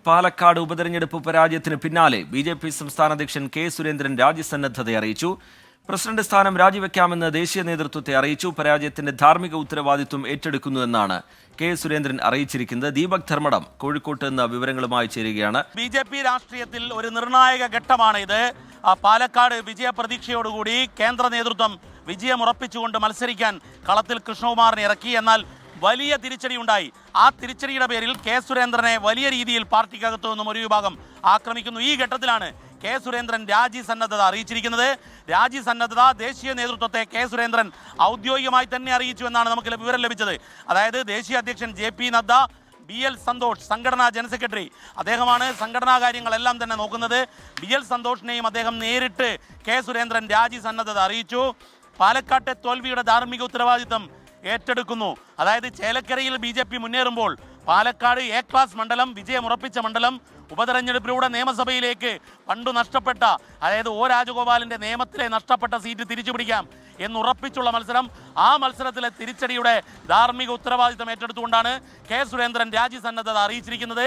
പാലക്കാട് ഉപതെരഞ്ഞെടുപ്പ് പരാജയത്തിന് പിന്നാലെ ബി.ജെ.പി. സംസ്ഥാന അധ്യക്ഷൻ കെ സുരേന്ദ്രൻ രാജ്യസന്നദ്ധത അറിയിച്ചു. പ്രസിഡന്റ് സ്ഥാനം രാജിവെക്കാമെന്ന് ദേശീയ നേതൃത്വത്തെ അറിയിച്ചു. പരാജയത്തിന്റെ ധാർമ്മിക ഉത്തരവാദിത്വം ഏറ്റെടുക്കുന്നുവെന്നാണ് കെ സുരേന്ദ്രൻ അറിയിച്ചിരിക്കുന്നത്. ദീപക് ധർമ്മടം കോഴിക്കോട്ട് നിന്ന് വിവരങ്ങളുമായി ചേരുകയാണ്. ബി.ജെ.പി. രാഷ്ട്രീയത്തിൽ ഒരു നിർണായക ഘട്ടമാണ് ഇത്. പാലക്കാട് വിജയപ്രതീക്ഷയോടുകൂടി കേന്ദ്ര നേതൃത്വം വിജയമുറപ്പിച്ചുകൊണ്ട് മത്സരിക്കാൻ കളത്തിൽ കൃഷ്ണകുമാറിനെ ഇറക്കി. എന്നാൽ വലിയ തിരിച്ചടി ഉണ്ടായി. ആ തിരിച്ചടിയുടെ പേരിൽ കെ സുരേന്ദ്രനെ വലിയ രീതിയിൽ പാർട്ടിക്കകത്തു നിന്നും ഒരു വിഭാഗം ആക്രമിക്കുന്നു. ഈ ഘട്ടത്തിലാണ് കെ സുരേന്ദ്രൻ രാജിസന്നദ്ധത അറിയിച്ചിരിക്കുന്നത്. രാജിസന്നദ്ധത ദേശീയ നേതൃത്വത്തെ കെ സുരേന്ദ്രൻ ഔദ്യോഗികമായി തന്നെ അറിയിച്ചു എന്നാണ് നമുക്ക് വിവരം ലഭിച്ചത്. അതായത് ദേശീയ അധ്യക്ഷൻ ജെ.പി. നദ്ദ, ബി.എൽ. സന്തോഷ് സംഘടനാ ജനറൽ സെക്രട്ടറി, അദ്ദേഹമാണ് സംഘടനാ കാര്യങ്ങളെല്ലാം തന്നെ നോക്കുന്നത്. ബി.എൽ. സന്തോഷിനെയും അദ്ദേഹം നേരിട്ട് കെ സുരേന്ദ്രൻ രാജിസന്നദ്ധത അറിയിച്ചു. പാലക്കാട്ടെ തോൽവിയുടെ ധാർമ്മിക ഉത്തരവാദിത്തം ഏറ്റെടുക്കുന്നു. അതായത് ചേലക്കരയിൽ ബി.ജെ.പി. മുന്നേറുമ്പോൾ പാലക്കാട് എ ക്ലാസ് മണ്ഡലം, വിജയമുറപ്പിച്ച മണ്ഡലം, ഉപതെരഞ്ഞെടുപ്പിലൂടെ നിയമസഭയിലേക്ക് പണ്ടു നഷ്ടപ്പെട്ട, അതായത് ഒ രാജഗോപാലിന്റെ നിയമത്തിലെ നഷ്ടപ്പെട്ട സീറ്റ് തിരിച്ചു പിടിക്കാം എന്നുറപ്പിച്ചുള്ള മത്സരം. ആ മത്സരത്തിലെ തിരിച്ചടിയുടെ ധാർമ്മിക ഉത്തരവാദിത്തം ഏറ്റെടുത്തുകൊണ്ടാണ് കെ സുരേന്ദ്രൻ രാജിസന്നദ്ധത അറിയിച്ചിരിക്കുന്നത്.